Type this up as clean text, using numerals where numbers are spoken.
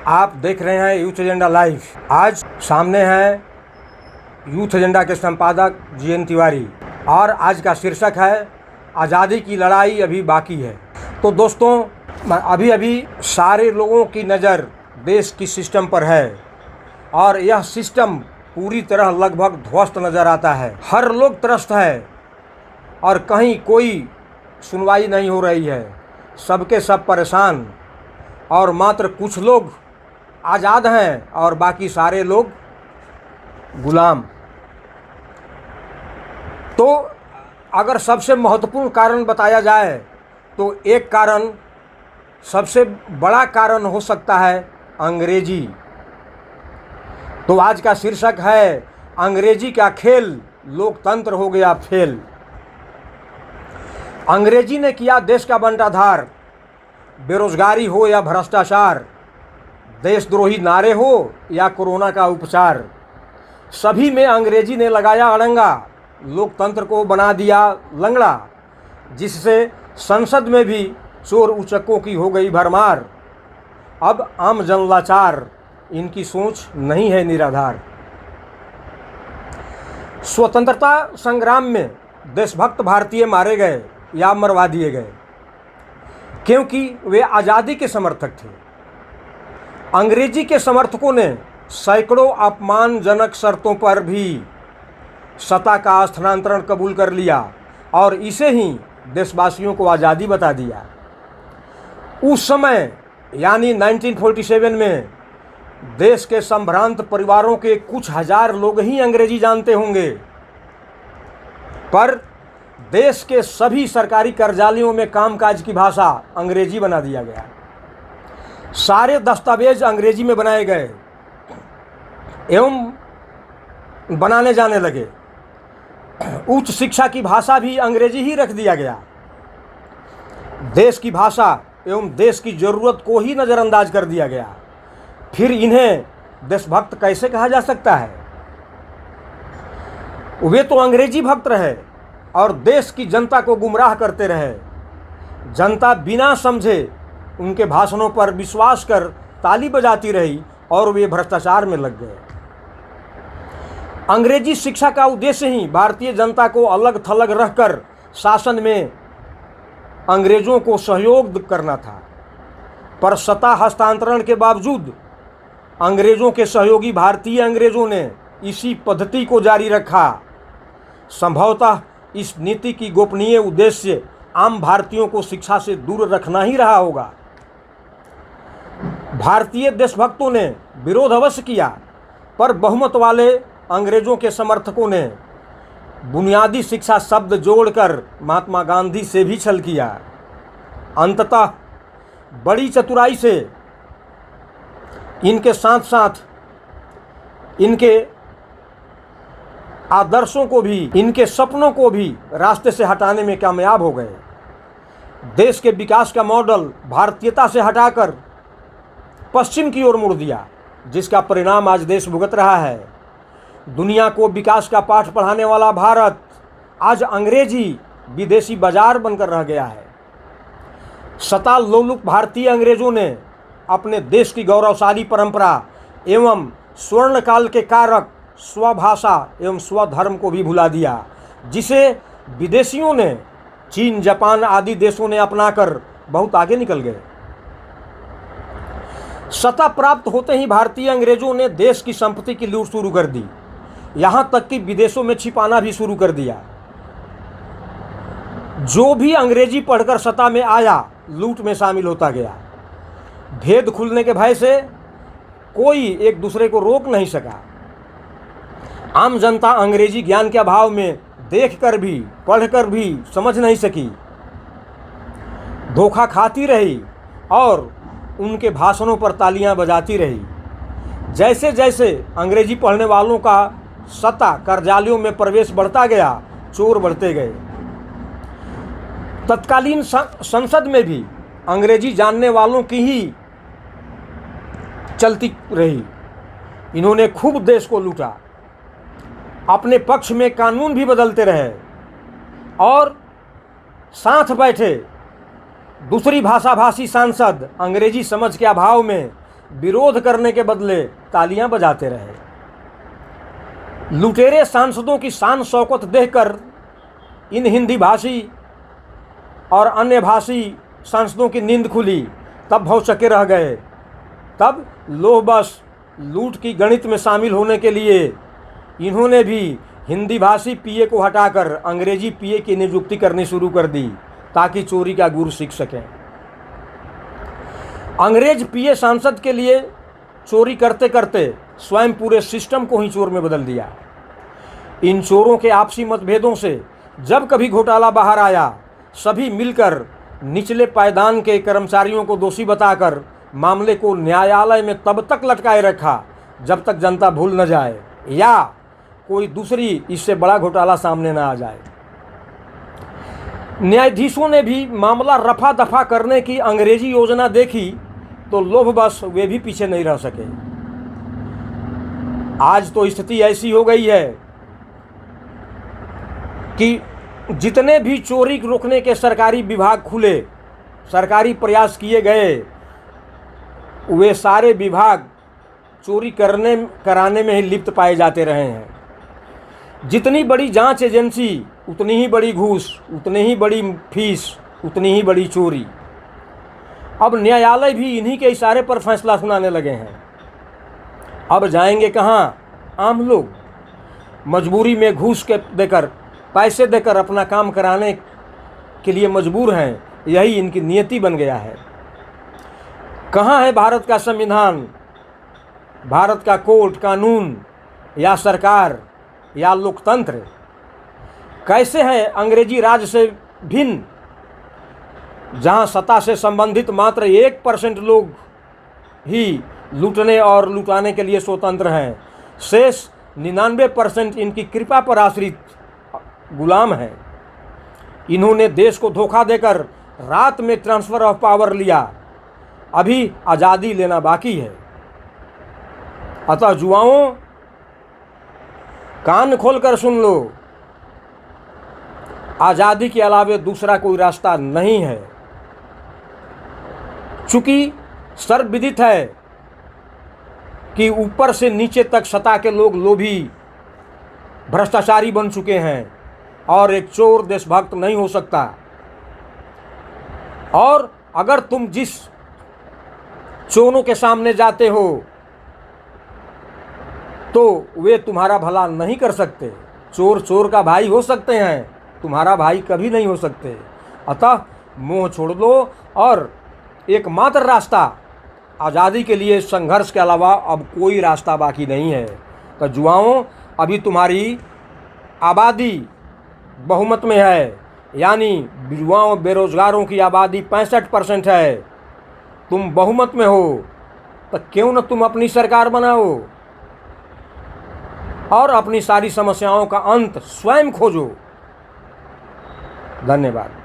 आप देख रहे हैं यूथ एजेंडा लाइव। आज सामने हैं यूथ एजेंडा के संपादक GN तिवारी और आज का शीर्षक है आज़ादी की लड़ाई अभी बाकी है। तो दोस्तों, अभी सारे लोगों की नज़र देश की सिस्टम पर है और यह सिस्टम पूरी तरह लगभग ध्वस्त नज़र आता है। हर लोग त्रस्त है और कहीं कोई सुनवाई नहीं हो रही है। सबके सब परेशान और मात्र कुछ लोग आज़ाद हैं और बाकी सारे लोग गुलाम। तो अगर सबसे महत्वपूर्ण कारण बताया जाए तो एक कारण, सबसे बड़ा कारण हो सकता है अंग्रेजी। तो आज का शीर्षक है अंग्रेजी का खेल, लोकतंत्र हो गया फेल। अंग्रेजी ने किया देश का बंटाधार, बेरोजगारी हो या भ्रष्टाचार, देशद्रोही नारे हो या कोरोना का उपचार, सभी में अंग्रेजी ने लगाया अड़ंगा, लोकतंत्र को बना दिया लंगड़ा, जिससे संसद में भी चोर उचक्कों की हो गई भरमार। अब आम जन लाचार, इनकी सोच नहीं है निराधार। स्वतंत्रता संग्राम में देशभक्त भारतीय मारे गए या मरवा दिए गए क्योंकि वे आज़ादी के समर्थक थे। अंग्रेजी के समर्थकों ने सैकड़ों अपमानजनक शर्तों पर भी सत्ता का स्थानांतरण कबूल कर लिया और इसे ही देशवासियों को आज़ादी बता दिया। उस समय यानी 1947 में देश के संभ्रांत परिवारों के कुछ हजार लोग ही अंग्रेजी जानते होंगे, पर देश के सभी सरकारी कार्यालयों में कामकाज की भाषा अंग्रेजी बना दिया गया। सारे दस्तावेज अंग्रेजी में बनाए गए एवं बनाने जाने लगे। उच्च शिक्षा की भाषा भी अंग्रेजी ही रख दिया गया। देश की भाषा एवं देश की ज़रूरत को ही नज़रअंदाज कर दिया गया। फिर इन्हें देशभक्त कैसे कहा जा सकता है? वे तो अंग्रेजी भक्त रहे और देश की जनता को गुमराह करते रहे। जनता बिना समझे उनके भाषणों पर विश्वास कर ताली बजाती रही और वे भ्रष्टाचार में लग गए। अंग्रेजी शिक्षा का उद्देश्य ही भारतीय जनता को अलग थलग रहकर शासन में अंग्रेजों को सहयोग करना था, पर सत्ता हस्तांतरण के बावजूद अंग्रेजों के सहयोगी भारतीय अंग्रेजों ने इसी पद्धति को जारी रखा। संभवतः इस नीति की गोपनीय उद्देश्य आम भारतीयों को शिक्षा से दूर रखना ही रहा होगा। भारतीय देशभक्तों ने विरोध अवश्य किया, पर बहुमत वाले अंग्रेजों के समर्थकों ने बुनियादी शिक्षा शब्द जोड़कर महात्मा गांधी से भी छल किया। अंततः बड़ी चतुराई से इनके साथ साथ इनके आदर्शों को भी, इनके सपनों को भी रास्ते से हटाने में कामयाब हो गए। देश के विकास का मॉडल भारतीयता से हटाकर पश्चिम की ओर मुड़ दिया, जिसका परिणाम आज देश भुगत रहा है। दुनिया को विकास का पाठ पढ़ाने वाला भारत आज अंग्रेजी विदेशी बाजार बनकर रह गया है। सता लोलुप भारतीय अंग्रेजों ने अपने देश की गौरवशाली परंपरा एवं स्वर्ण काल के कारक स्वभाषा एवं स्वधर्म को भी भुला दिया, जिसे विदेशियों ने, चीन, जापान आदि देशों ने अपनाकर बहुत आगे निकल गए। सत्ता प्राप्त होते ही भारतीय अंग्रेजों ने देश की संपत्ति की लूट शुरू कर दी, यहाँ तक कि विदेशों में छिपाना भी शुरू कर दिया। जो भी अंग्रेजी पढ़कर सत्ता में आया, लूट में शामिल होता गया। भेद खुलने के भय से कोई एक दूसरे को रोक नहीं सका। आम जनता अंग्रेजी ज्ञान के अभाव में देखकर भी, पढ़कर भी समझ नहीं सकी, धोखा खाती रही और उनके भाषणों पर तालियां बजाती रही। जैसे जैसे अंग्रेजी पढ़ने वालों का सत्ता कार्यालयों में प्रवेश बढ़ता गया, चोर बढ़ते गए। तत्कालीन संसद में भी अंग्रेजी जानने वालों की ही चलती रही। इन्होंने खूब देश को लूटा, अपने पक्ष में कानून भी बदलते रहे और साथ बैठे दूसरी भाषाभाषी सांसद अंग्रेजी समझ के अभाव में विरोध करने के बदले तालियां बजाते रहे। लुटेरे सांसदों की शान शौकत देखकर इन हिंदी भाषी और अन्य भाषी सांसदों की नींद खुली, तब भौचक्के रह गए। तब लोहबस लूट की गणित में शामिल होने के लिए इन्होंने भी हिंदी भाषी पीए को हटाकर अंग्रेजी पीए की नियुक्ति करनी शुरू कर दी ताकि चोरी का गुर सीख सकें। अंग्रेज पीए सांसद के लिए चोरी करते करते स्वयं पूरे सिस्टम को ही चोर में बदल दिया। इन चोरों के आपसी मतभेदों से जब कभी घोटाला बाहर आया, सभी मिलकर निचले पायदान के कर्मचारियों को दोषी बताकर मामले को न्यायालय में तब तक लटकाए रखा जब तक जनता भूल न जाए या कोई दूसरी इससे बड़ा घोटाला सामने न आ जाए। न्यायाधीशों ने भी मामला रफा दफा करने की अंग्रेजी योजना देखी तो लोभवश वे भी पीछे नहीं रह सके। आज तो स्थिति ऐसी हो गई है कि जितने भी चोरी रोकने के सरकारी विभाग खुले, सरकारी प्रयास किए गए, वे सारे विभाग चोरी कराने में ही लिप्त पाए जाते रहे हैं। जितनी बड़ी जांच एजेंसी उतनी ही बड़ी घूस, उतनी ही बड़ी फीस, उतनी ही बड़ी चोरी। अब न्यायालय भी इन्हीं के इशारे पर फैसला सुनाने लगे हैं। अब जाएंगे कहाँ आम लोग? मजबूरी में घूस के देकर, पैसे देकर अपना काम कराने के लिए मजबूर हैं। यही इनकी नियति बन गया है। कहाँ है भारत का संविधान, भारत का कोर्ट कानून या सरकार या लोकतंत्र? कैसे है अंग्रेजी राज से भिन्न, जहाँ सत्ता से संबंधित मात्र 1% लोग ही लूटने और लुटाने के लिए स्वतंत्र हैं, शेष 99% इनकी कृपा पर आश्रित गुलाम हैं। इन्होंने देश को धोखा देकर रात में ट्रांसफ़र ऑफ पावर लिया, अभी आज़ादी लेना बाकी है। अतः जुआओं, कान खोलकर सुन लो, आज़ादी के अलावे दूसरा कोई रास्ता नहीं है। चूँकि सर्वविदित है कि ऊपर से नीचे तक सत्ता के लोग लोभी, भ्रष्टाचारी बन चुके हैं और एक चोर देशभक्त नहीं हो सकता। और अगर तुम जिस चोरों के सामने जाते हो तो वे तुम्हारा भला नहीं कर सकते। चोर चोर का भाई हो सकते हैं, तुम्हारा भाई कभी नहीं हो सकते। अतः मोह छोड़ दो और एकमात्र रास्ता आज़ादी के लिए संघर्ष के अलावा अब कोई रास्ता बाकी नहीं है। तो जुआओं, अभी तुम्हारी आबादी बहुमत में है, यानी युवाओं बेरोजगारों की आबादी 65% है। तुम बहुमत में हो तो क्यों न तुम अपनी सरकार बनाओ और अपनी सारी समस्याओं का अंत स्वयं खोजो। धन्यवाद।